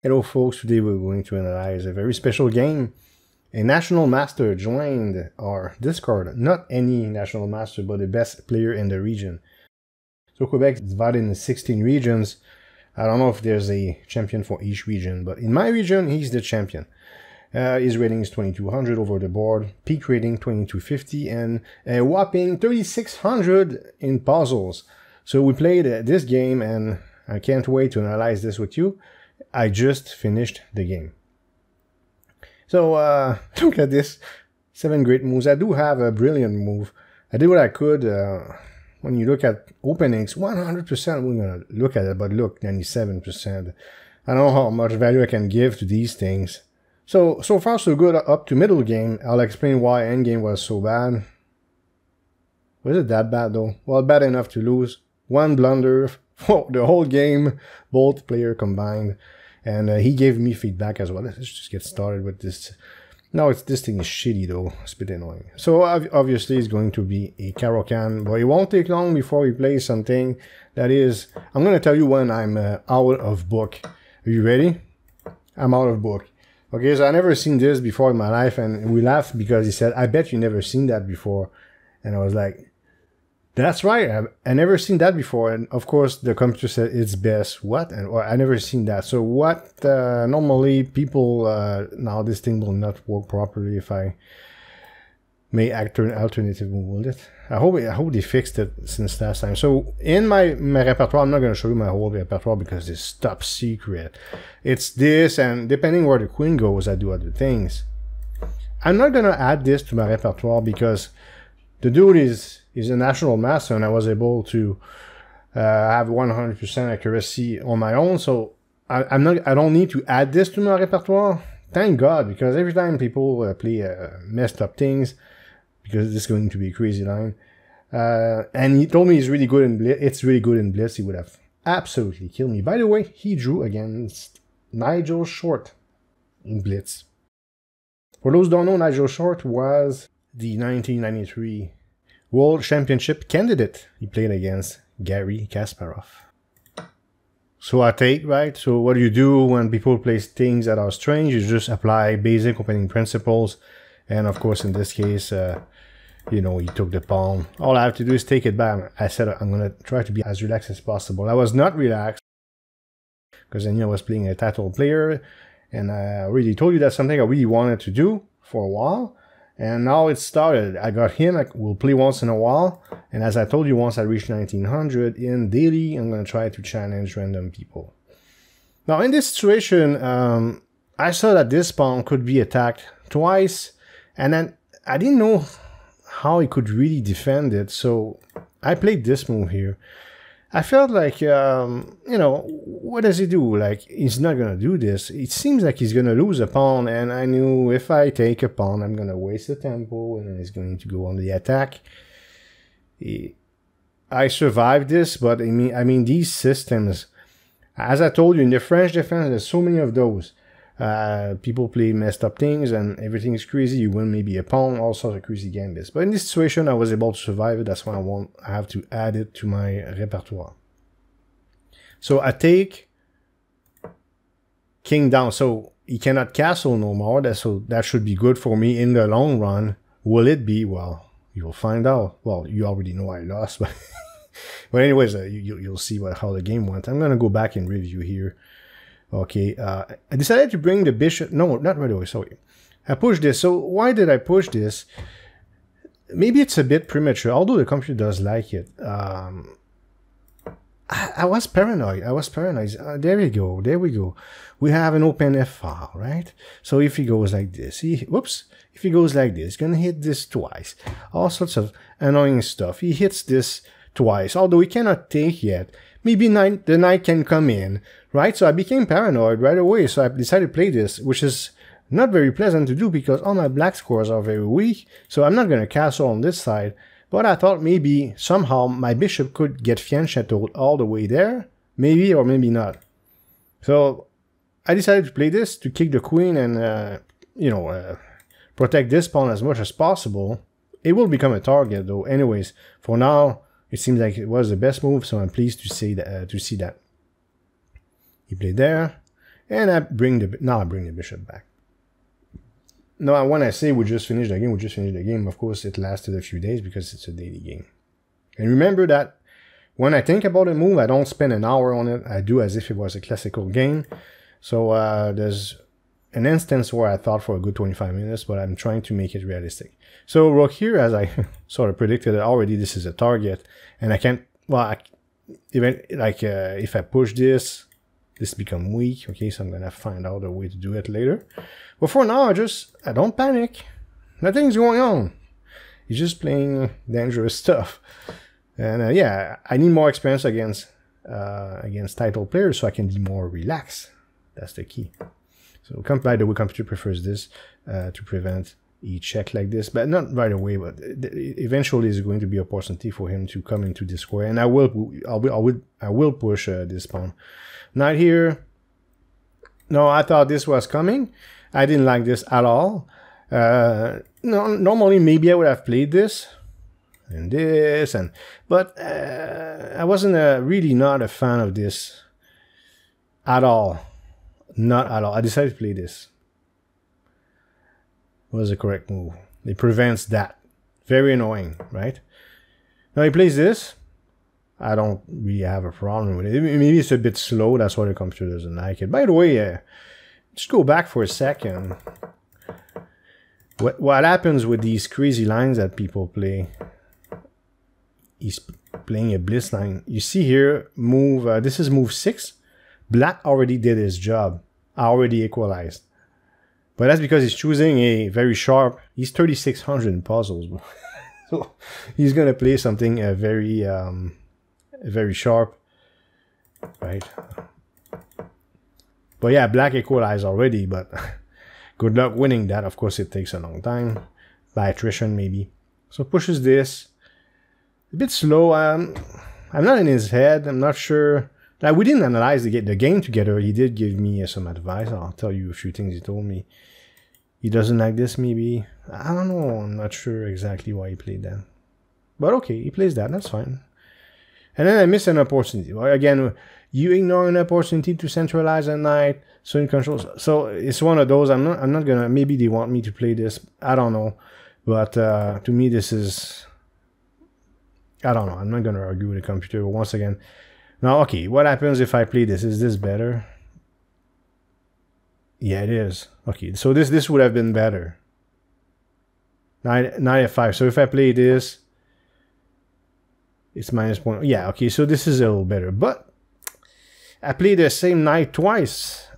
Hello folks, today we're going to analyze a very special game. A national master joined our Discord. Not any national master, but the best player in the region. So Quebec is divided into 16 regions. I don't know if there's a champion for each region, but in my region, he's the champion. His rating is 2200 over the board, peak rating 2250, and a whopping 3600 in puzzles. So we played this game, and I can't wait to analyze this with you. I just finished the game. So, look at this. 7 great moves. I do have a brilliant move. I did what I could. When you look at openings, 100% we're going to look at it, but look, 97%. I don't know how much value I can give to these things. So far so good up to middle game. I'll explain why endgame was so bad. Was it that bad though? Well, bad enough to lose. One blunder for the whole game, both player combined. And he gave me feedback as well. Let's just get started with this. Now this thing is shitty though. It's a bit annoying. So obviously it's going to be a Karokan, but it won't take long before we play something that is... I'm going to tell you when I'm out of book. Are you ready? I'm out of book. Okay, so I never seen this before in my life, and we laughed because he said, I bet you never seen that before. And I was like, that's right, I never seen that before. And of course the computer said it's best. What? And or I never seen that. So what normally people now this thing will not work properly if I may act an alternative move, will it? I hope they fixed it since last time. So in my repertoire, I'm not gonna show you my whole repertoire because it's top secret. It's this, and depending where the queen goes, I do other things. I'm not gonna add this to my repertoire because the dude is a national master, and I was able to have 100% accuracy on my own. So I don't need to add this to my repertoire. Thank God, because every time people play messed up things, because this is going to be a crazy line, and he told me he's really good in Blitz. It's really good in Blitz. He would have absolutely killed me. By the way, he drew against Nigel Short in Blitz. For those who don't know, Nigel Short was the 1993 World Championship candidate. He played against Gary Kasparov. So I take, right? So what do you do when people play things that are strange? You just apply basic opening principles. And of course, in this case, you know, he took the pawn. All I have to do is take it back. I said I'm going to try to be as relaxed as possible. I was not relaxed because I knew I was playing a title player. And I already told you that's something I really wanted to do for a while. And now it started. I got him. We'll play once in a while. And as I told you, once I reach 1900 in daily, I'm going to try to challenge random people. Now, in this situation, I saw that this pawn could be attacked twice. And then I didn't know how he could really defend it. So I played this move here. I felt like, you know, what does he do? Like, he's not going to do this. It seems like he's going to lose a pawn, and I knew if I take a pawn, I'm going to waste the tempo, and then he's going to go on the attack. I survived this, but I mean, these systems, as I told you, in the French defense, there's so many of those. People play messed up things, and everything is crazy. You win maybe a pawn, all sorts of crazy gambits. But in this situation, I was able to survive it. That's why I have to add it to my repertoire. So I take king down. So he cannot castle no more. So that should be good for me in the long run. Will it be? Well, you'll find out. Well, you already know I lost, but but anyways, you'll see how the game went. I'm gonna go back and review here. Okay, I decided to bring the bishop. No, not right away, sorry. I pushed this. So why did I push this? Maybe it's a bit premature, although the computer does like it. I was paranoid. There we go. There we go. We have an open F file, right? So if he goes like this, if he goes like this, he's gonna hit this twice. All sorts of annoying stuff. He hits this twice, although he cannot take yet. Maybe the knight can come in, right? So I became paranoid right away. So I decided to play this, which is not very pleasant to do because all my black scores are very weak. So I'm not going to castle on this side. But I thought maybe somehow my bishop could get fianchettoed all the way there. Maybe or maybe not. So I decided to play this to kick the queen and, you know, protect this pawn as much as possible. It will become a target though. Anyways, for now, it seems like it was the best move, so I'm pleased to see that. He played there, And I bring the bishop back. Now, when I say we just finished the game, of course, it lasted a few days because it's a daily game. And remember that when I think about a move, I don't spend an hour on it. I do as if it was a classical game. So there's an instance where I thought for a good 25 minutes, but I'm trying to make it realistic. So Rook here, as I sort of predicted already, this is a target. And I can't, well, if I push this become weak. Okay, so I'm going to find out a way to do it later. But for now, I don't panic. Nothing's going on. He's just playing dangerous stuff. And yeah, I need more experience against title players so I can be more relaxed. That's the key. So, by the way, computer prefers this to prevent a check like this, but not right away. But eventually, there's going to be an opportunity for him to come into this square, and I will push this pawn. Knight here. No, I thought this was coming. I didn't like this at all. No, normally maybe I would have played this. And this, but I wasn't really not a fan of this at all. Not at all. I decided to play this. What was the correct move? It prevents that. Very annoying, right? Now he plays this. I don't really have a problem with it. Maybe it's a bit slow. That's why the computer doesn't like it. By the way, just go back for a second. What happens with these crazy lines that people play? He's playing a blitz line. You see here, move. This is move 6. Black already did his job. I already equalized. But that's because he's choosing a very sharp. He's 3,600 in puzzles. So he's going to play something very sharp. Right? But yeah, black equalized already. But good luck winning that. Of course, it takes a long time. By attrition, maybe. So pushes this. A bit slow. I'm not in his head. I'm not sure. Like, we didn't analyze the game together. He did give me some advice. I'll tell you a few things he told me. He doesn't like this, maybe. I don't know. I'm not sure exactly why he played that. But okay, he plays that. That's fine. And then I miss an opportunity. Well, again, you ignore an opportunity to centralize a knight. So in control. So it's one of those. I'm not gonna. Maybe they want me to play this. I don't know. But to me, this is. I don't know. I'm not going to argue with the computer. But once again, now, okay, what happens if I play this? Is this better? Yeah, it is. Okay, so this would have been better. Knight F5. So if I play this, it's -1. Yeah, okay, so this is a little better. But I played the same knight twice.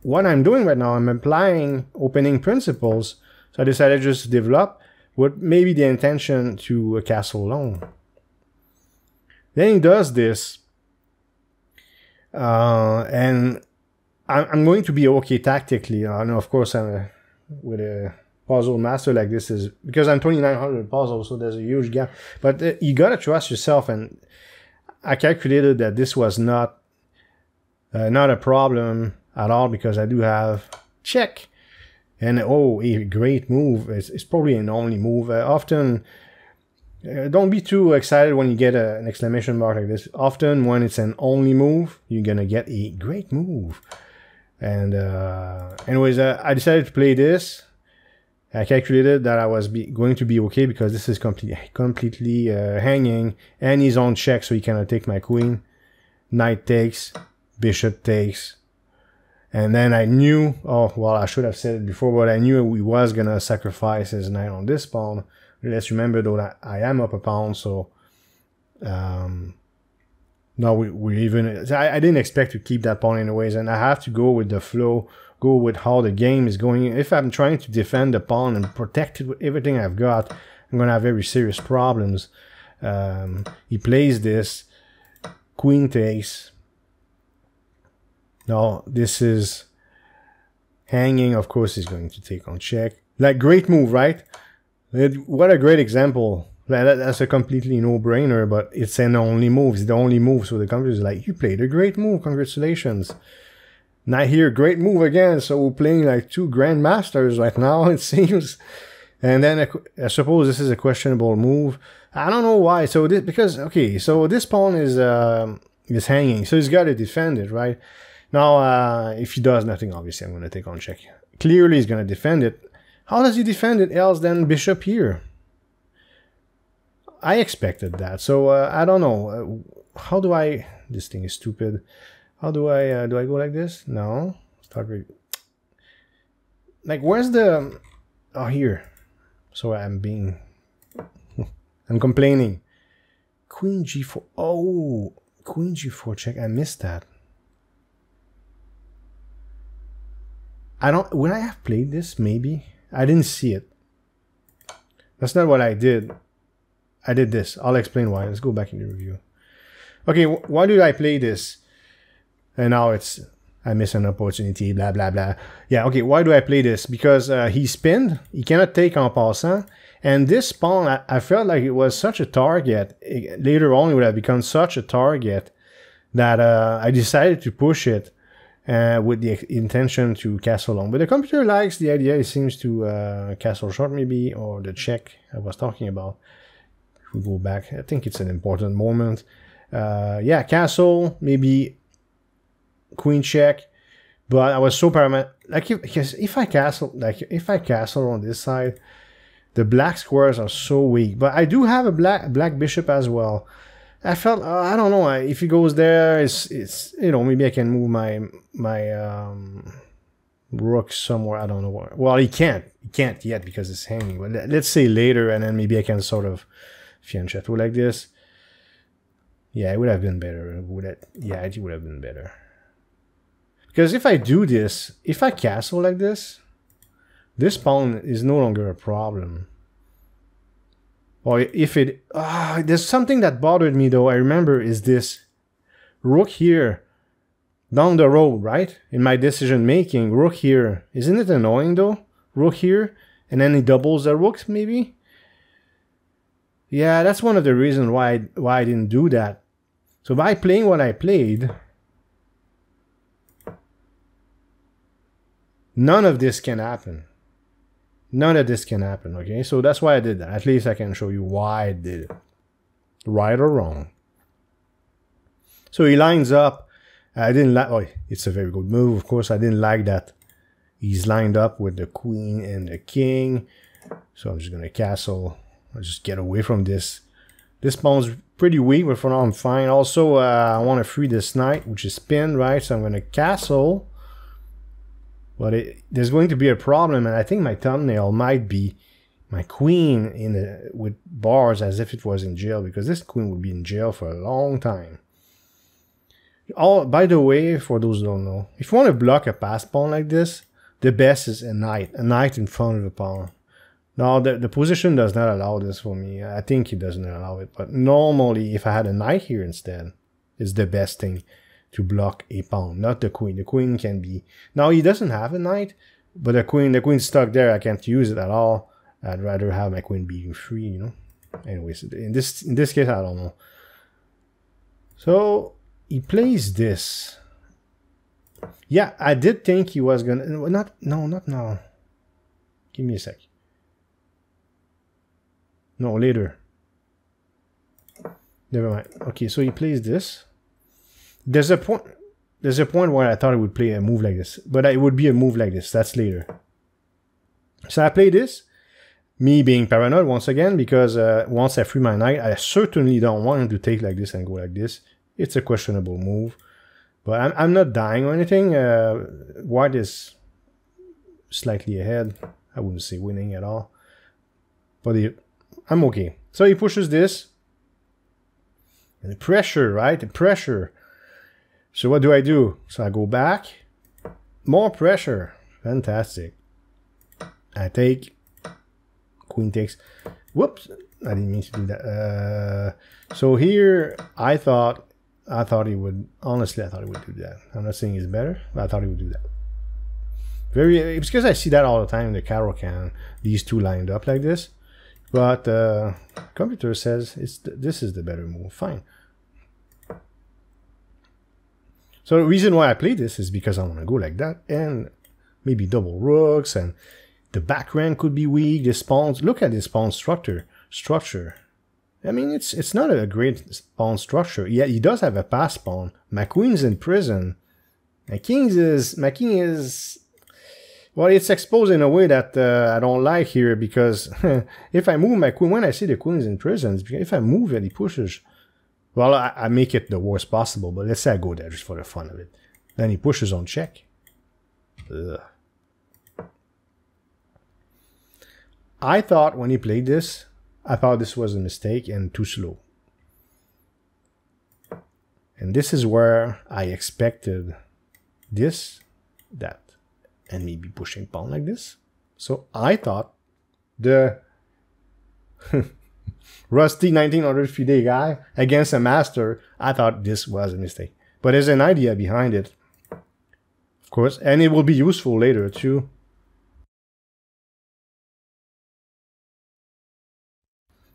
What I'm doing right now, I'm applying opening principles. So I decided to just develop with maybe the intention to castle long. Then he does this, and I'm going to be okay tactically. I know, of course, with a puzzle master like this is because I'm 2,900 puzzles, so there's a huge gap. But you gotta trust yourself, and I calculated that this was not a problem at all because I do have check, and a great move. It's probably an only move. Often. Don't be too excited when you get an exclamation mark like this. Often when it's an only move, you're gonna get a great move. And anyways, I decided to play this. I calculated that I was going to be okay because this is completely hanging, and he's on check, so he cannot take my queen. Knight takes, bishop takes, and then I knew. Oh well, I should have said it before, but I knew he was gonna sacrifice his knight on this pawn. Let's remember though that I am up a pawn, so no, we even. I didn't expect to keep that pawn anyways, and I have to go with the flow, go with how the game is going. If I'm trying to defend the pawn and protect it with everything I've got, I'm gonna have very serious problems. He plays this, queen takes. Now this is hanging. Of course, he's going to take on check. Like, great move, right? What a great example. That's a completely no-brainer, but it's an only move. It's the only move, so the computer is like, you played a great move, congratulations. Not here, great move again. So we're playing like two grandmasters right now, it seems. And then I suppose this is a questionable move. I don't know why. So this, because, okay, so this pawn is hanging, so he's got to defend it, right? Now, if he does nothing, obviously I'm going to take on check. Clearly he's going to defend it. How does he defend it else than bishop here? I expected that. So I don't know. How do I... This thing is stupid. How do I go like this? No. Start with... Like, where's the... Oh, here. So I'm being... I'm complaining. Queen g4. Oh, queen g4 check. I missed that. I don't... Would I have played this? Maybe. I didn't see it. That's not what I did. I did this. I'll explain why. Let's go back in the review. Okay, why did I play this? And now it's... I miss an opportunity, blah, blah, blah. Yeah, okay, why do I play this? Because he spinned. He cannot take en passant. And this pawn, I felt like it was such a target. Later on, it would have become such a target that I decided to push it with the intention to castle long. But the computer likes the idea. It seems to castle short, maybe, or the check I was talking about. If we go back, I think it's an important moment. Yeah, castle, maybe queen check. But I was so paranoid. Like, if I castle on this side, the black squares are so weak. But I do have a black bishop as well. I felt, I don't know, if he goes there, it's you know, maybe I can move my rook somewhere, I don't know where. Well, he can't yet because it's hanging, but let's say later, and then maybe I can sort of fianchetto like this. Yeah, it would have been better. Yeah, it would have been better. Because if I do this, if I castle like this pawn is no longer a problem. Or if it... there's something that bothered me, though, I remember, is this rook here down the road, right? In my decision-making, rook here. Isn't it annoying, though? Rook here, and then he doubles the rooks, maybe? Yeah, that's one of the reasons why I didn't do that. So by playing what I played, none of this can happen. None of this can happen, okay? So that's why I did that. At least I can show you why I did it. Right or wrong. So he lines up. I didn't like... Oh, it's a very good move, of course. I didn't like that he's lined up with the queen and the king. So I'm just going to castle. I'll just get away from this. This pawn's pretty weak, but for now I'm fine. Also, I want to free this knight, which is pinned, right? So I'm going to castle. But there's going to be a problem, and I think my thumbnail might be my queen with bars as if it was in jail, because this queen would be in jail for a long time. By the way, for those who don't know, if you want to block a passed pawn like this, the best is a knight in front of the pawn. Now, the position does not allow this for me. I think it doesn't allow it, but normally, if I had a knight here instead, it's the best thing to block a pawn, not the queen. The queen can be... Now, he doesn't have a knight, but the queen's stuck there. I can't use it at all. I'd rather have my queen being free, you know. Anyways, in this case, I don't know. So, he plays this. Yeah, I did think he was gonna... Not now. Give me a sec. No, later. Never mind. Okay, so he plays this. There's a point where I thought it would play a move like this, but it would be a move like this. That's later. So I play this, me being paranoid once again, because once I free my knight, I certainly don't want him to take like this and go like this. It's a questionable move, but I'm not dying or anything. White is slightly ahead. I wouldn't say winning at all, but I'm okay. So he pushes this, and the pressure, right? The pressure. So what do? So I go back. More pressure. Fantastic. I take. Queen takes. Whoops. I didn't mean to do that. So here, I thought he would. Honestly, I thought he would do that. I'm not saying he's better, but I thought he would do that. It's because I see that all the time in the Carol can. These two lined up like this. But computer says this is the better move. Fine. So the reason why I play this is because I want to go like that and maybe double rooks, and the back rank could be weak. This pawn, look at this pawn structure. I mean, it's not a great pawn structure. Yeah, he does have a pass pawn. My queen's in prison. My king is, well, it's exposed in a way that I don't like here, because if I move my queen, when I see the queen is in prison, if I move it, he pushes. Well, I make it the worst possible, but let's say I go there just for the fun of it. Then he pushes on check. Ugh. I thought when he played this, I thought this was a mistake and too slow. And this is where I expected this, that, and maybe pushing pawn like this. So I thought the rusty 1900 FIDE guy against a master, I thought this was a mistake. But there's an idea behind it, of course, and it will be useful later too.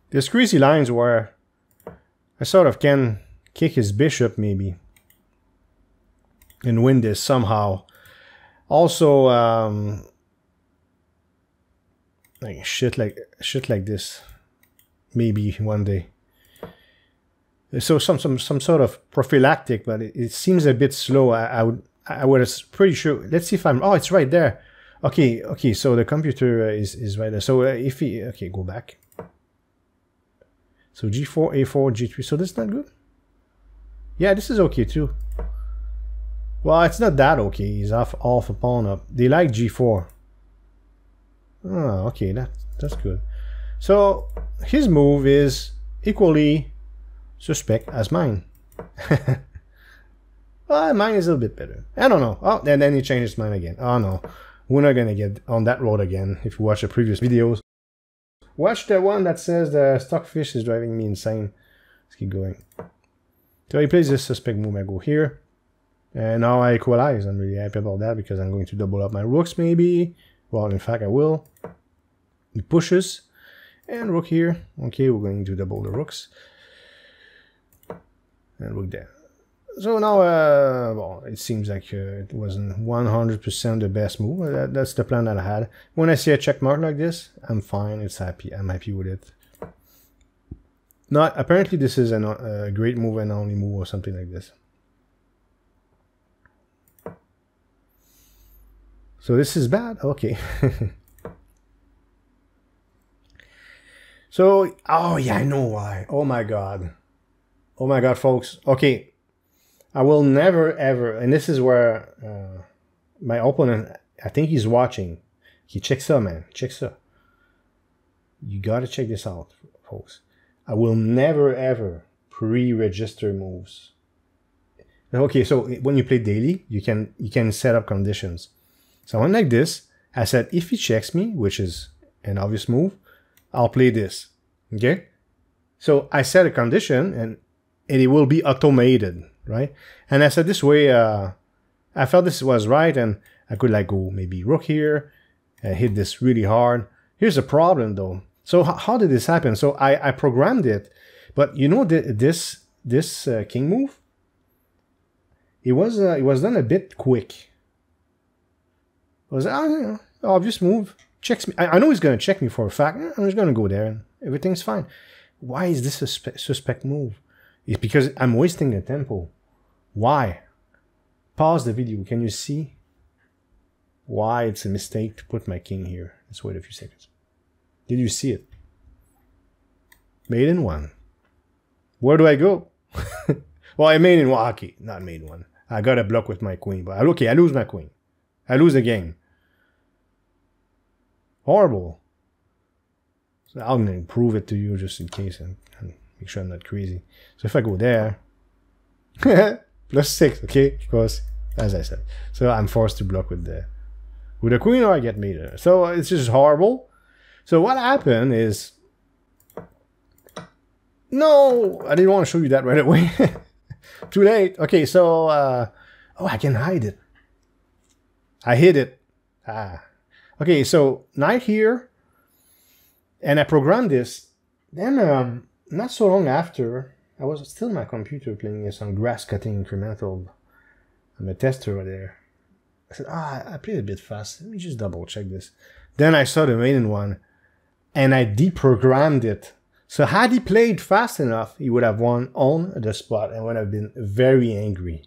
There's crazy lines where I sort of can kick his bishop maybe and win this somehow. Also, like shit like this, maybe one day. So some sort of prophylactic, but it seems a bit slow. I was pretty sure. Let's see if I'm. Oh, it's right there. Okay. So the computer is right there. So if he go back. So G4, A4, G3. So this is not good. Yeah, this is okay too. Well, it's not that okay. He's off a pawn up. They like G4. Oh, okay, that's good. So his move is equally suspect as mine. Well, mine is a little bit better. I don't know. Oh, and then he changed his mind again. Oh no, we're not gonna get on that road again. If you watch the previous videos, watch the one that says the stockfish is driving me insane. Let's keep going. So he plays this suspect move. I go here. And now I equalize. I'm really happy about that because I'm going to double up my rooks maybe. Well, in fact, I will. He pushes. And rook here. Okay, we're going to double the rooks. And rook there. So now, well, it seems like it wasn't 100% the best move. That's the plan that I had. When I see a check mark like this, I'm fine. It's happy. I'm happy with it. Not apparently, this is a great move and only move or something like this. So this is bad. Okay. So, oh yeah, I know why. Oh my god. Oh my god, folks. Okay. I will never ever, and this is where my opponent, I think he's watching. He checks up, man. Checks up. You gotta check this out, folks. I will never ever pre-register moves. Okay, so when you play daily, you can set up conditions. So I went like this. I said, if he checks me, which is an obvious move, I'll play this. Okay? So I set a condition and it will be automated, right? And I said this way, I felt this was right and I could like go maybe rook here and hit this really hard. Here's the problem though. So how did this happen? So I programmed it, but you know this king move? It was done a bit quick. It was obvious move. Checks me. I know he's gonna check me for a fact. I'm just gonna go there and everything's fine. Why is this a suspect move? It's because I'm wasting the tempo. Why? Pause the video. Can you see why it's a mistake to put my king here? Let's wait a few seconds. Did you see it? Made in one. Where do I go? Well, I made in one. Okay, not made one. I got a block with my queen, but okay, I lose my queen. I lose the game. Horrible. So I'm going to prove it to you just in case and make sure I'm not crazy. So if I go there, +6, okay? Of course, as I said. So I'm forced to block with the queen or I get mated. So it's just horrible. So what happened is, no, I didn't want to show you that right away. Too late. Okay, so, oh, I can hide it. I hid it. Okay, so knight here, and I programmed this. Then, not so long after, I was still on my computer playing some grass cutting incremental. I'm a tester there. I said, I played a bit fast. Let me just double check this. Then I saw the maiden one, and I deprogrammed it. So had he played fast enough, he would have won on the spot and would have been very angry.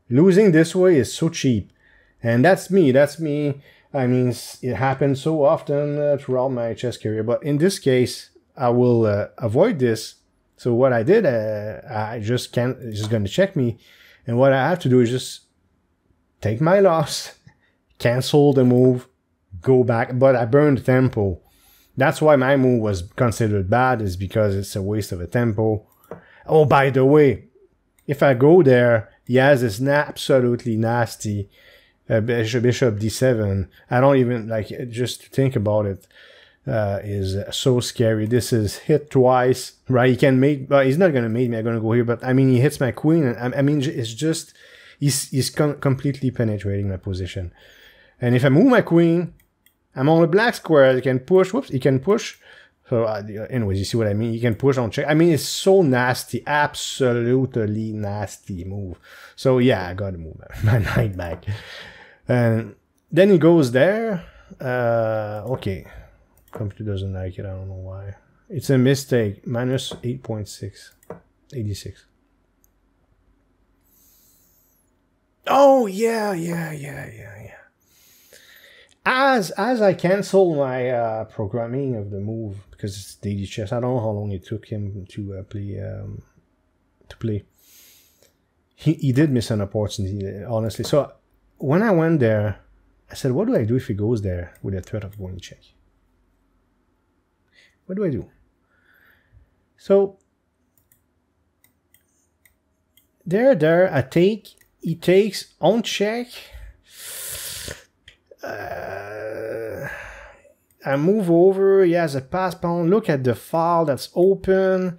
Losing this way is so cheap. And that's me. I mean, it happens so often throughout my chess career. But in this case, I will avoid this. So what I did, I just can't, it's just going to check me. And what I have to do is just take my loss, cancel the move, go back. But I burned the tempo. That's why my move was considered bad, is because it's a waste of a tempo. Oh, by the way, if I go there, he has this absolutely nasty bishop d7. I don't even, like, just to think about it is so scary. This is hit twice, right? He can mate, but he's not going to mate me. I'm going to go here, but I mean, he hits my queen. And I mean, it's just, he's completely penetrating my position. And if I move my queen, I'm on a black square. He can push. Whoops, he can push. So anyways, you see what I mean? He can push on check. I mean, it's so nasty. Absolutely nasty move. So yeah, I got to move my knight back. And then he goes there. Okay. Computer doesn't like it. I don't know why. It's a mistake. Minus 8.6. 86. Oh, yeah. As I cancel my programming of the move, because it's daily chess, I don't know how long it took him to play. He did miss an opportunity, honestly. So when I went there, I said, what do I do if he goes there with a threat of going check? What do I do? So there, I take. He takes on check. I move over. He has a pass pawn. Look at the file that's open.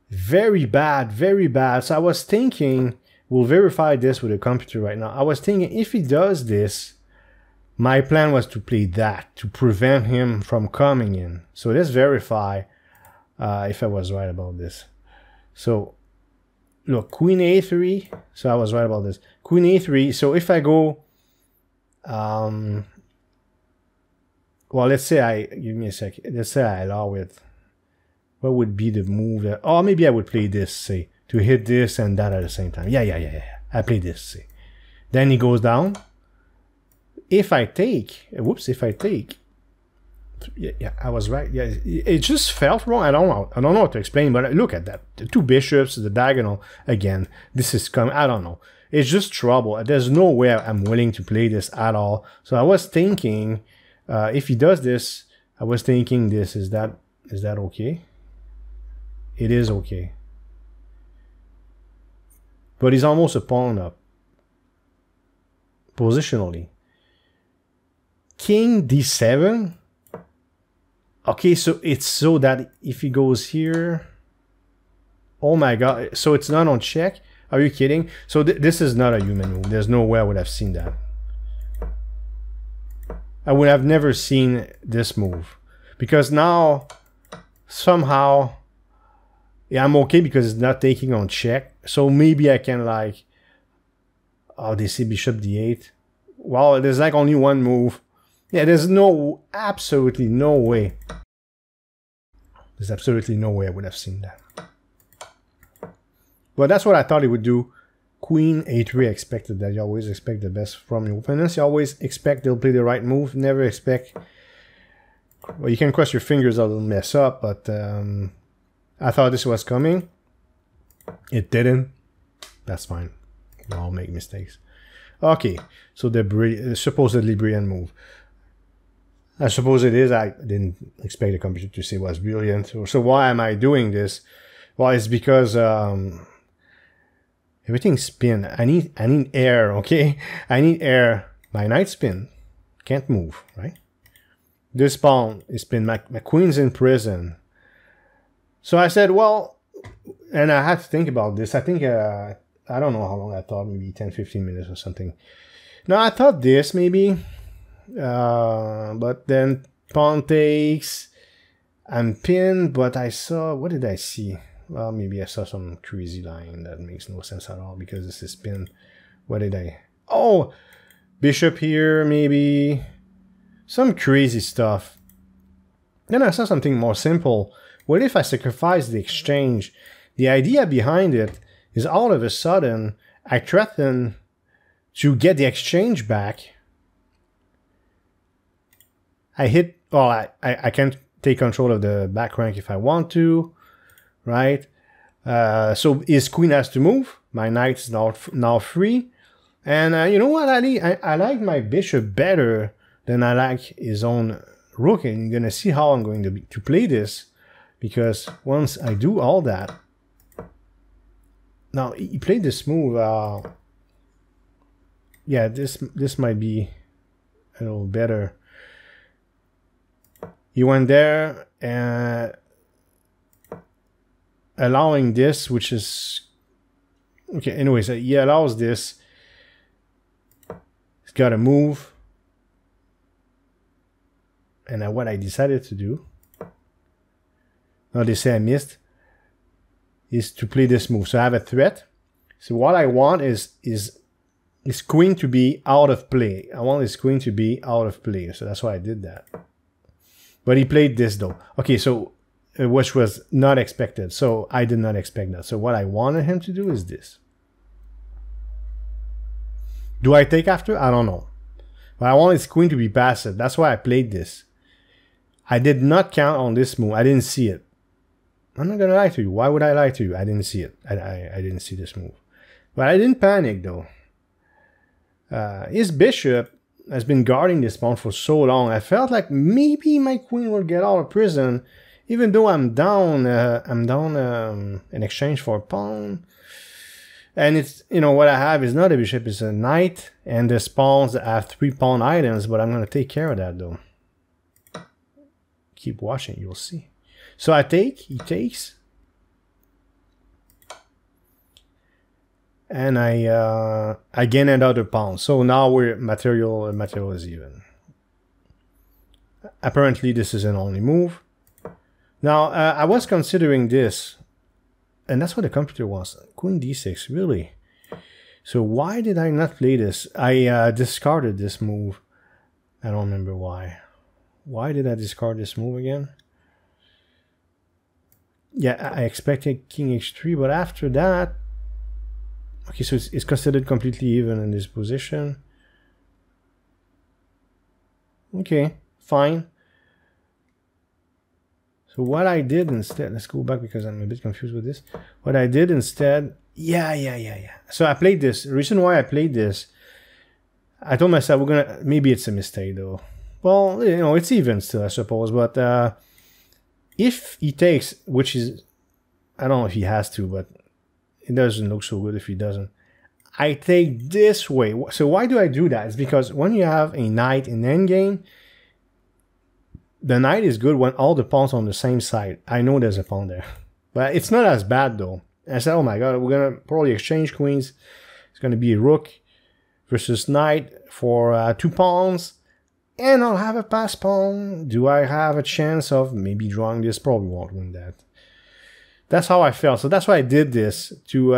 Very bad, very bad. So I was thinking, we'll verify this with the computer right now. I was thinking, if he does this, my plan was to play that, to prevent him from coming in. So let's verify if I was right about this. So look, queen a3. So I was right about this. Queen a3. So if I go, well, let's say give me a second. Let's say I allow it. What would be the move that, oh, maybe I would play this, say, to hit this and that at the same time. Yeah. I play this, say. Then he goes down. If I take, whoops, yeah, I was right. Yeah, it just felt wrong. I don't know what to explain, but look at that. The two bishops, the diagonal, again, this is coming, I don't know. It's just trouble. There's no way I'm willing to play this at all. So I was thinking, if he does this, I was thinking this, is that okay? It is okay. But he's almost a pawn up. Positionally. King d7. Okay, so it's so that if he goes here, oh my god, so it's not on check? Are you kidding? So this is not a human move. There's no way I would have seen that. I would have never seen this move. Because now, somehow, yeah, I'm okay because it's not taking on check. So maybe I can, like, oh, they say bishop d8. Well, there's like only one move. Yeah, there's absolutely no way. There's absolutely no way I would have seen that. But that's what I thought he would do. Queen a3, I expected that. You always expect the best from your opponents. You always expect they'll play the right move. Never expect... Well, you can cross your fingers they'll mess up, but I thought this was coming. It didn't. That's fine. We all make mistakes. Okay, so the supposedly brilliant move. I suppose it is. I didn't expect the computer to say it was brilliant. So why am I doing this? Well, it's because everything's spin. I need air, okay? I need air. My knight spin. Can't move, right? This pawn is spin. My queen's in prison. So I said, well, and I had to think about this. I think, I don't know how long I thought, maybe 10-15 minutes or something. No, I thought this, maybe. But then pawn takes, I'm pinned, but I saw, what did I see? Well, maybe I saw some crazy line that makes no sense at all because this is pinned. What did I? Oh, bishop here, maybe. Some crazy stuff. Then I saw something more simple. What if I sacrifice the exchange? The idea behind it is all of a sudden I threaten to get the exchange back, I hit, well, I can take control of the back rank if I want to, right? So his queen has to move. My knight is now free. And you know what, Ali? I like my bishop better than I like his own rook. And you're going to see how I'm going to play this. Because once I do all that... Now, he played this move. Yeah, this might be a little better. He went there and allowing this, which is... Okay, anyways, he allows this. He's got to move. And what I decided to do, now they say I missed, is to play this move. So I have a threat. So what I want is his queen to be out of play. I want his queen to be out of play. So that's why I did that. But he played this though. Okay, so which was not expected. So I did not expect that. So what I wanted him to do is this. Do I take after? I don't know. But I want his queen to be passive. That's why I played this. I did not count on this move. I didn't see it. I'm not gonna lie to you. Why would I lie to you? I didn't see it. I didn't see this move. But I didn't panic though. His bishop has been guarding this pawn for so long. I felt like maybe my queen will get out of prison, even though I'm down in exchange for a pawn. And it's, you know, what I have is not a bishop, it's a knight, and there's pawns that have 3 pawn items, but I'm going to take care of that though. Keep watching, you'll see. So I take, he takes. And I gain another pawn. So now we're material is even. Apparently this is an only move. Now I was considering this. And that's what the computer wants. Queen d6, really? So why did I not play this? I discarded this move. I don't remember why. Why did I discard this move again? Yeah, I expected king h3, but after that... Okay, so it's considered completely even in this position. Okay, fine. So what I did instead, let's go back because I'm a bit confused with this. What I did instead, yeah. So I played this. The reason why I played this, I told myself we're gonna, maybe it's a mistake though. Well, you know, it's even still, I suppose. But if he takes, which is, I don't know if he has to, but it doesn't look so good if he doesn't. I take this way. So why do I do that? It's because when you have a knight in endgame, the knight is good when all the pawns are on the same side. I know there's a pawn there. But it's not as bad though. I said, oh my god, we're going to probably exchange queens. It's going to be a rook versus knight for 2 pawns. And I'll have a pass pawn. Do I have a chance of maybe drawing this? Probably won't win that. That's how I felt. So that's why I did this. To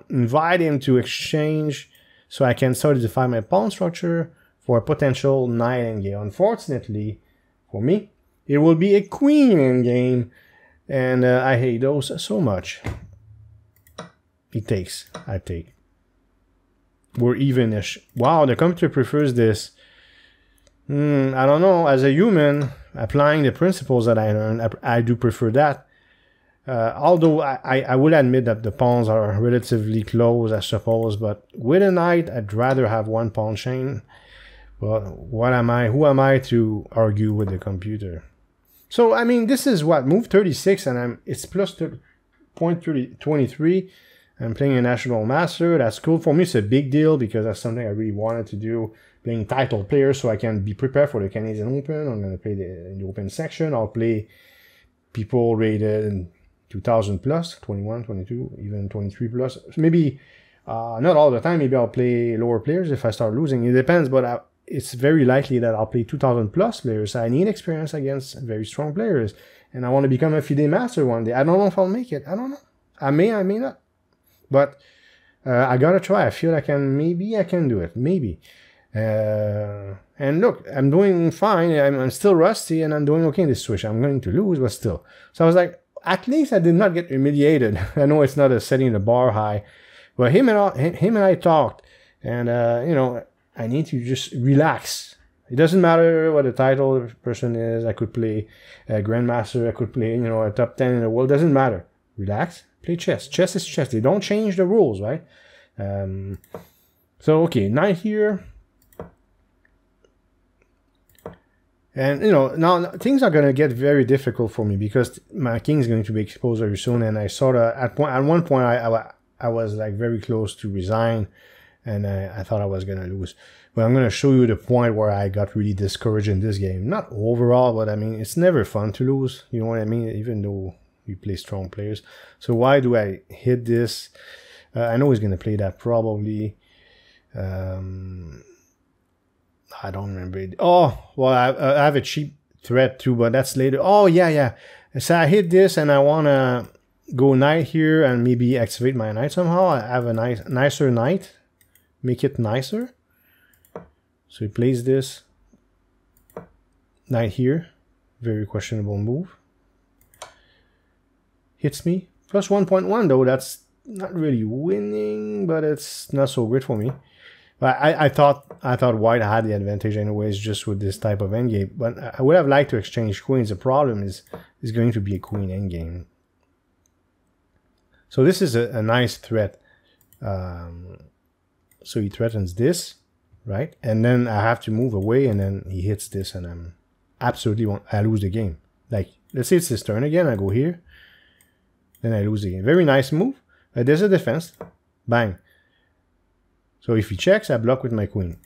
invite him to exchange so I can solidify my pawn structure for a potential knight endgame. Unfortunately, for me, it will be a queen endgame. And I hate those so much. He takes. I take. We're even-ish. Wow, the computer prefers this. I don't know. As a human, applying the principles that I learned, I do prefer that. Although I will admit that the pawns are relatively close, I suppose. But with a knight, I'd rather have 1 pawn chain. But what am I? Who am I to argue with the computer? So, I mean, this is what? Move 36, and it's plus 0.23. I'm playing a National Master. That's cool. For me, it's a big deal because that's something I really wanted to do. Playing title players so I can be prepared for the Canadian Open. I'm going to play in the Open section. I'll play people rated 2000 plus, 21, 22, even 23 plus. Maybe not all the time. Maybe I'll play lower players if I start losing. It depends, but it's very likely that I'll play 2000 plus players. I need experience against very strong players. And I want to become a FIDE master one day. I don't know if I'll make it. I don't know. I may not. But I gotta try. I feel like maybe I can do it. Maybe. And look, I'm doing fine. I'm still rusty and I'm doing okay in this switch. I'm going to lose, but still. So I was like, at least I did not get humiliated. I know it's not a setting the bar high. But him and I talked. And, you know, I need to just relax. It doesn't matter what the title person is. I could play a Grandmaster. I could play, you know, a top 10 in the world. Doesn't matter. Relax. Play chess. Chess is chess. They don't change the rules, right? So, okay, knight here. And, you know, now things are going to get very difficult for me because my king is going to be exposed very soon. And I sort of, at one point, I was like very close to resign. And I thought I was going to lose. But I'm going to show you the point where I got really discouraged in this game. Not overall, but I mean, it's never fun to lose. You know what I mean? Even though we play strong players. So why do I hit this? I know he's going to play that probably. I don't remember it. Oh, well, I have a cheap threat too, but that's later. Oh, yeah. So I hit this and I want to go knight here and maybe activate my knight somehow. I have a nicer knight. Make it nicer. So he plays this. Knight here. Very questionable move. Hits me. Plus 1.1 though. That's not really winning, but it's not so great for me. But I thought white had the advantage anyways, just with this type of endgame. But I would have liked to exchange queens. The problem is going to be a queen endgame. So this is a nice threat. So he threatens this, right? And then I have to move away, and then he hits this, and I'm absolutely I lose the game. Like, let's say it's his turn again. I go here, then I lose the game. Very nice move. There's a defense. Bang. So if he checks, I block with my queen.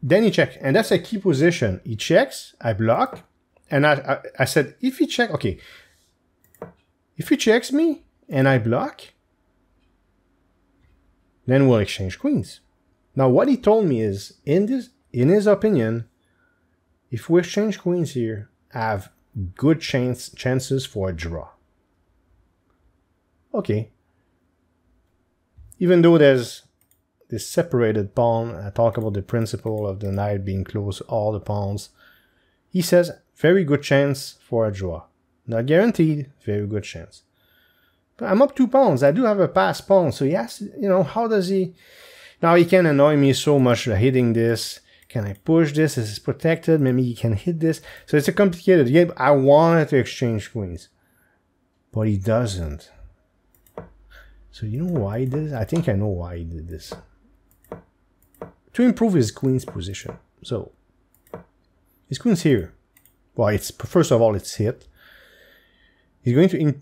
Then he checks, and that's a key position. He checks, I block, and I said, if he check, okay. If he checks me, and I block, then we'll exchange queens. Now, what he told me is, in his opinion, if we exchange queens here, I have good chances for a draw. Okay. Even though there's this separated pawn, I talk about the principle of the knight being close to all the pawns. He says, very good chance for a draw. Not guaranteed, very good chance. But I'm up 2 pawns. I do have a passed pawn, so yes, you know, how does he... Now he can annoy me so much hitting this. Can I push this? Is it protected? Maybe he can hit this. So it's a complicated game. I wanted to exchange queens, but he doesn't. So you know why he did this? I think I know why he did this. To improve his queen's position. So his queen's here. Well, it's first of all it's hit. He's going to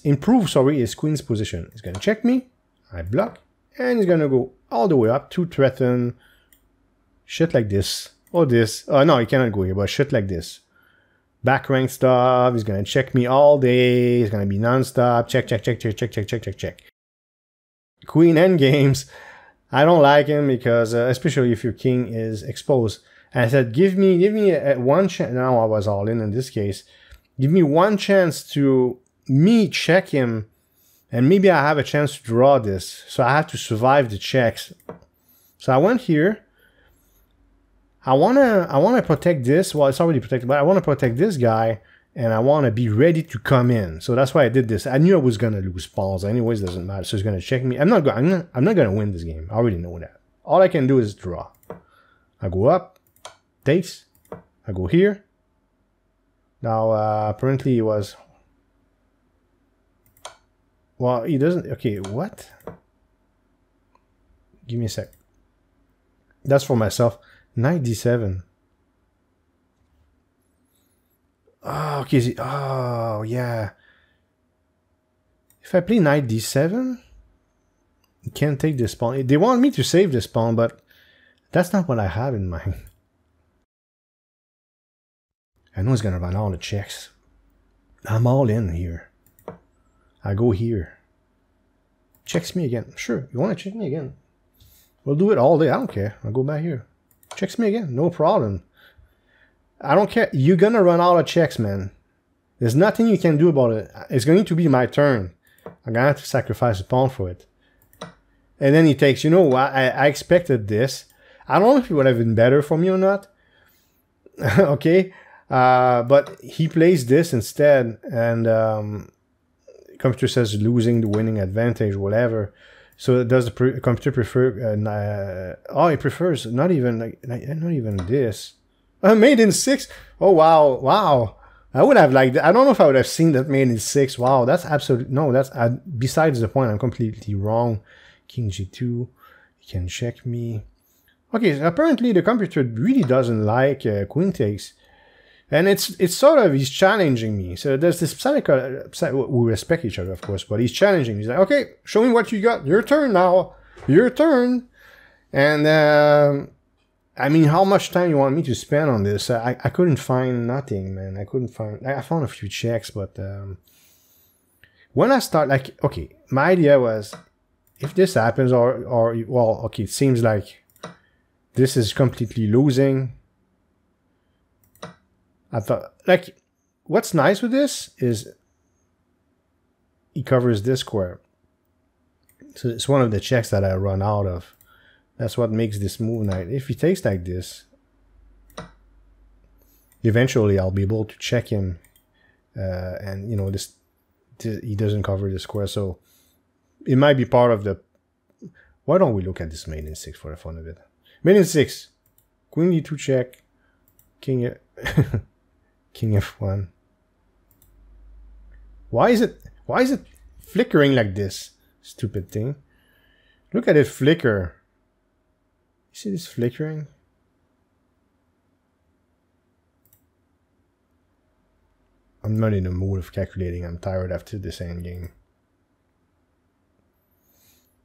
improve his queen's position. He's going to check me. I block, and he's going to go all the way up to threaten shit like this or this. No, he cannot go here, but shit like this. Back rank stuff. He's going to check me all day. He's going to be non-stop. Check. Queen endgames. I don't like him because, especially if your king is exposed. And I said, give me one chance. Now I was all in this case. Give me one chance to check him, and maybe I have a chance to draw this. So I have to survive the checks. So I went here. I wanna protect this. Well, it's already protected, but I want to protect this guy, and I want to be ready to come in. So that's why I did this. I knew I was gonna lose pawns. Anyways, doesn't matter. So he's gonna check me. I'm not gonna win this game. I already know that. All I can do is draw. I go up, takes. I go here. Now apparently he was. Well, he doesn't. Okay, what? Give me a sec. That's for myself. Knight d7. Oh, okay. Oh, yeah. If I play knight d7, you can't take this pawn. They want me to save this pawn, but that's not what I have in mind. I know he's going to run all the checks. I'm all in here. I go here. Checks me again. Sure, you want to check me again? We'll do it all day. I don't care. I'll go back here. Checks me again. No problem. I don't care. You're going to run all the checks, man. There's nothing you can do about it. It's going to be my turn. I'm going to have to sacrifice a pawn for it. And then he takes, you know what? I expected this. I don't know if it would have been better for me or not. Okay. But he plays this instead. And computer says losing the winning advantage, whatever. So does the computer prefer? Oh, it prefers not even not even this. Made in 6. Oh wow, wow. I would have liked. I don't know if I would have seen that made in 6. Wow, that's absolutely no. That's besides the point. I'm completely wrong. King G2. You can check me. Okay, so apparently the computer really doesn't like queen takes. And it's sort of, he's challenging me. So there's this we respect each other, of course, but he's challenging me. He's like, okay, show me what you got. Your turn now. Your turn. And, I mean, how much time you want me to spend on this? I couldn't find nothing, man. I found a few checks, but when I start, like, okay, my idea was, if this happens, or well, okay, it seems like this is completely losing. I thought, like, what's nice with this is he covers this square. So it's one of the checks that I run out of. That's what makes this move nice. If he takes like this, eventually I'll be able to check him. And, you know, this he doesn't cover the square. So it might be part of the... Why don't we look at this mate in 6 for the fun of it? Mate in 6. Queen D2 check. King... King F1. Why is it flickering like this? Stupid thing. Look at it flicker. You see this flickering? I'm not in the mood of calculating. I'm tired after this endgame.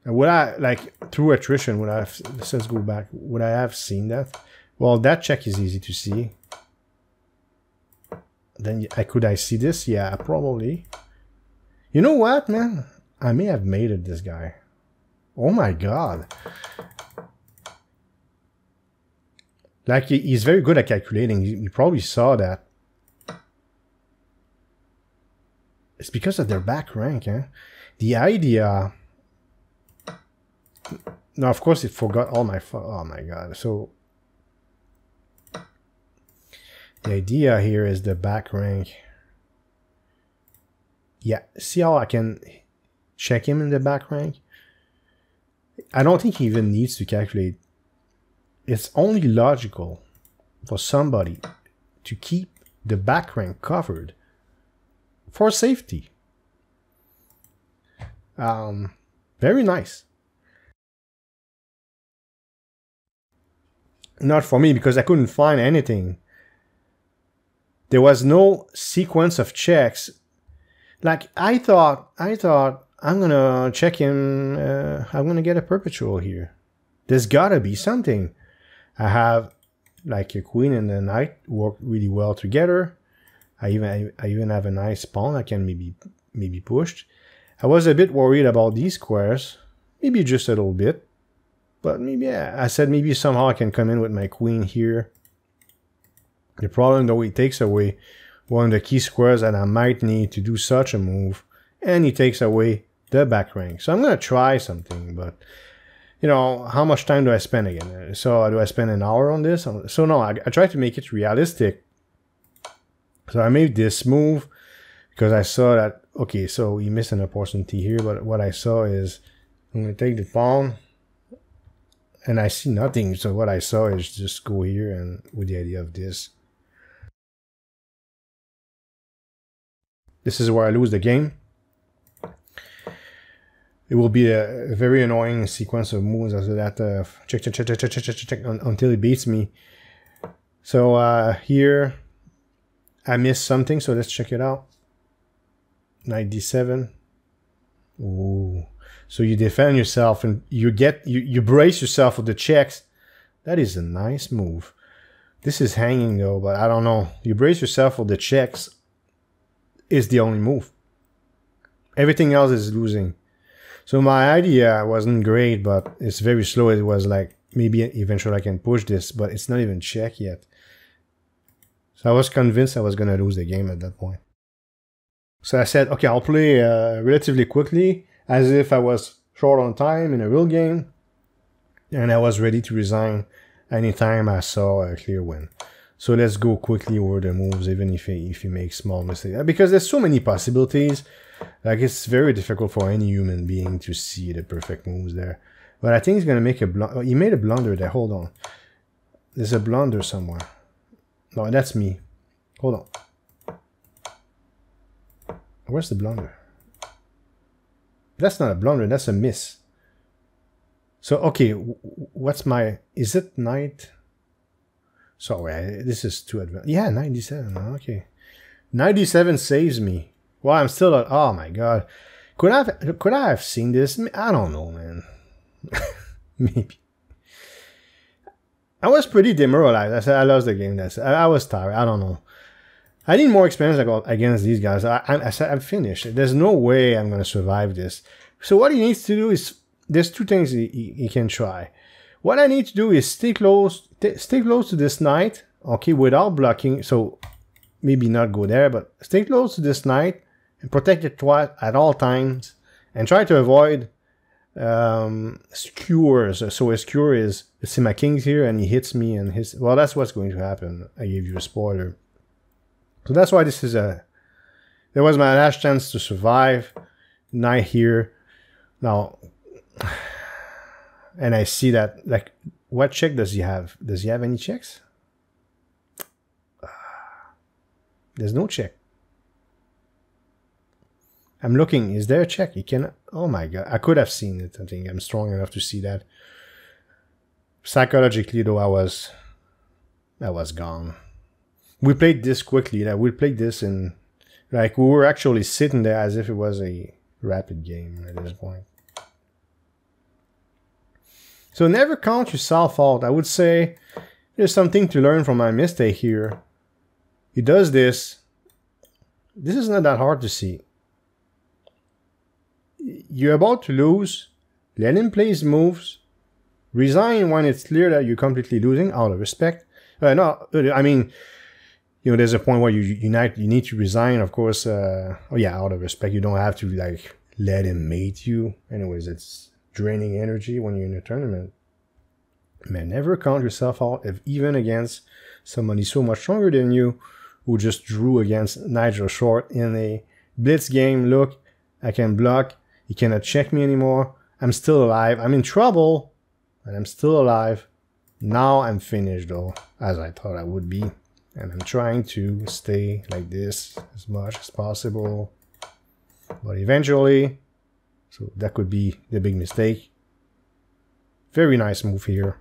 Would I, like, through attrition, would I have, let's go back, would I have seen that? Well, that check is easy to see. Then could I see this? Yeah, probably. You know what, man? I may have mated this guy. Oh my god. Like, he's very good at calculating. You probably saw that. It's because of their back rank, eh? The idea... No, of course it forgot all my... Oh my god. So... The idea here is the back rank. Yeah, see how I can check him in the back rank? I don't think he even needs to calculate. It's only logical for somebody to keep the back rank covered for safety. Very nice. Not for me, because I couldn't find anything. There was no sequence of checks. Like, I thought I'm gonna check him, I'm gonna get a perpetual here. There's gotta be something. I have, like, a queen and a knight work really well together. I even have a nice pawn that can maybe pushed. I was a bit worried about these squares. Maybe just a little bit. But maybe, yeah, I said maybe somehow I can come in with my queen here. The problem, though, he takes away one of the key squares that I might need to do such a move, and he takes away the back rank. So I'm going to try something, but, you know, how much time do I spend again? So do I spend an hour on this? So no, I try to make it realistic. So I made this move because I saw that, okay, so he missed an opportunity here, but what I saw is I'm going to take the pawn, and I see nothing. So what I saw is just go here and with the idea of this. This is where I lose the game. It will be a very annoying sequence of moves after that. Check until he beats me. So here I missed something, so let's check it out. Knight d7. Ooh. So you defend yourself and you brace yourself with the checks. That is a nice move. This is hanging though, but I don't know. You brace yourself with the checks is the only move. Everything else is losing. So my idea wasn't great, but it's very slow. It was like, maybe eventually I can push this, but it's not even check yet. So I was convinced I was going to lose the game at that point. So I said, okay, I'll play relatively quickly, as if I was short on time in a real game. And I was ready to resign anytime I saw a clear win. So let's go quickly over the moves, even if he makes small mistakes. Because there's so many possibilities. Like, it's very difficult for any human being to see the perfect moves there. But I think he's going to make a blunder. Oh, he made a blunder there. Hold on. There's a blunder somewhere. No, that's me. Hold on. Where's the blunder? That's not a blunder. That's a miss. So, okay. What's my... Is it knight? Sorry, this is too advanced. Yeah, 97. Okay. 97 saves me. Well, I'm still at... Oh, my God. Could I have seen this? I don't know, man. Maybe. I was pretty demoralized. I said I lost the game. I was tired. I don't know. I need more experience against these guys. I said I'm finished. There's no way I'm going to survive this. So what he needs to do is... There's two things he can try. What I need to do is stay close to this knight, okay, without blocking. So maybe not go there, but stay close to this knight and protect it at all times, and try to avoid skewers. So a skewer is, see my king's here and he hits me and his. Well, that's what's going to happen. I gave you a spoiler. So that's why this is a. There was my last chance to survive. Knight here. Now. And I see that, like, what check does he have? Does he have any checks? There's no check. I'm looking. Is there a check? He can... Oh my God. I could have seen it. I think I'm strong enough to see that. Psychologically, though, I was gone. We played this quickly. Like, we played this in... Like, we were actually sitting there as if it was a rapid game at this point. So never count yourself out. I would say there's something to learn from my mistake here. He does this. This is not that hard to see. You're about to lose. Let him play his moves. Resign when it's clear that you're completely losing, out of respect. No, I mean, you know, there's a point where you need to resign, of course. Oh yeah, out of respect. You don't have to, like, let him mate you. Anyways, it's draining energy when you're in a tournament. Man, never count yourself out, if even against somebody so much stronger than you, who just drew against Nigel Short in a blitz game. Look, I can block. He cannot check me anymore. I'm still alive. I'm in trouble, and I'm still alive. Now I'm finished, though, as I thought I would be. And I'm trying to stay like this as much as possible. But eventually... So that could be the big mistake. Very nice move here.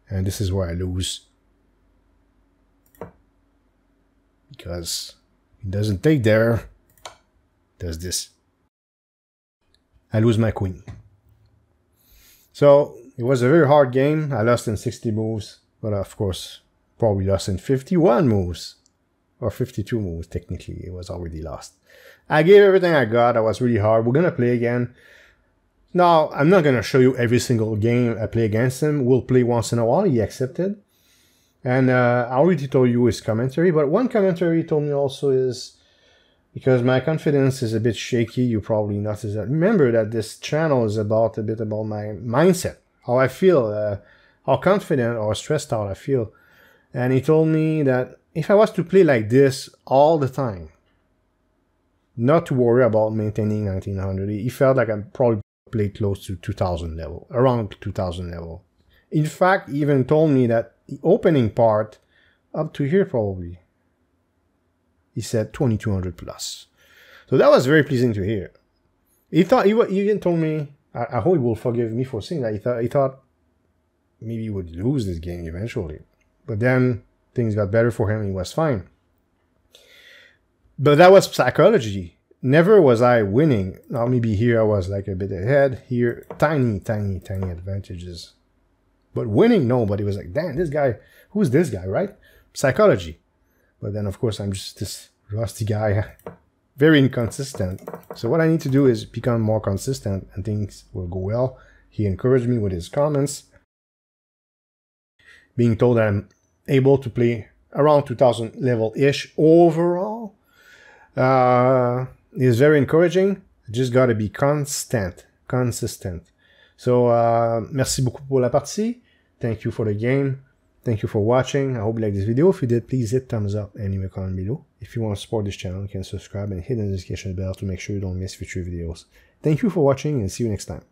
And this is where I lose. Because he doesn't take there. Does this. I lose my queen. So it was a very hard game. I lost in 60 moves. But of course, probably lost in 51 moves. Or 52 moves, technically. It was already lost. I gave everything I got. That was really hard. We're going to play again. Now, I'm not going to show you every single game I play against him. We'll play once in a while. He accepted. And I already told you his commentary. But one commentary he told me also is... Because my confidence is a bit shaky. You probably noticed that. Remember that this channel is a bit about my mindset. How I feel. How confident or stressed out I feel. And he told me that if I was to play like this all the time, not to worry about maintaining 1900, he felt like I probably played close to 2000 level, around 2000 level. In fact, he even told me that the opening part, up to here probably, he said 2200 plus. So that was very pleasing to hear. He even told me, I hope he will forgive me for saying that, he thought maybe he would lose this game eventually. But then things got better for him. He was fine. But that was psychology. Never was I winning. Now maybe here I was like a bit ahead. Here, tiny advantages. But winning, no. But it was like, damn, this guy, who's this guy, right? Psychology. But then, of course, I'm just this rusty guy. Very inconsistent. So what I need to do is become more consistent and things will go well. He encouraged me with his comments. Being told that I'm able to play around 2000 level-ish overall is very encouraging. Just gotta be consistent. So, merci beaucoup pour la partie. Thank you for the game. Thank you for watching. I hope you liked this video. If you did, please hit thumbs up and leave a comment below. If you want to support this channel, you can subscribe and hit the notification bell to make sure you don't miss future videos. Thank you for watching and see you next time.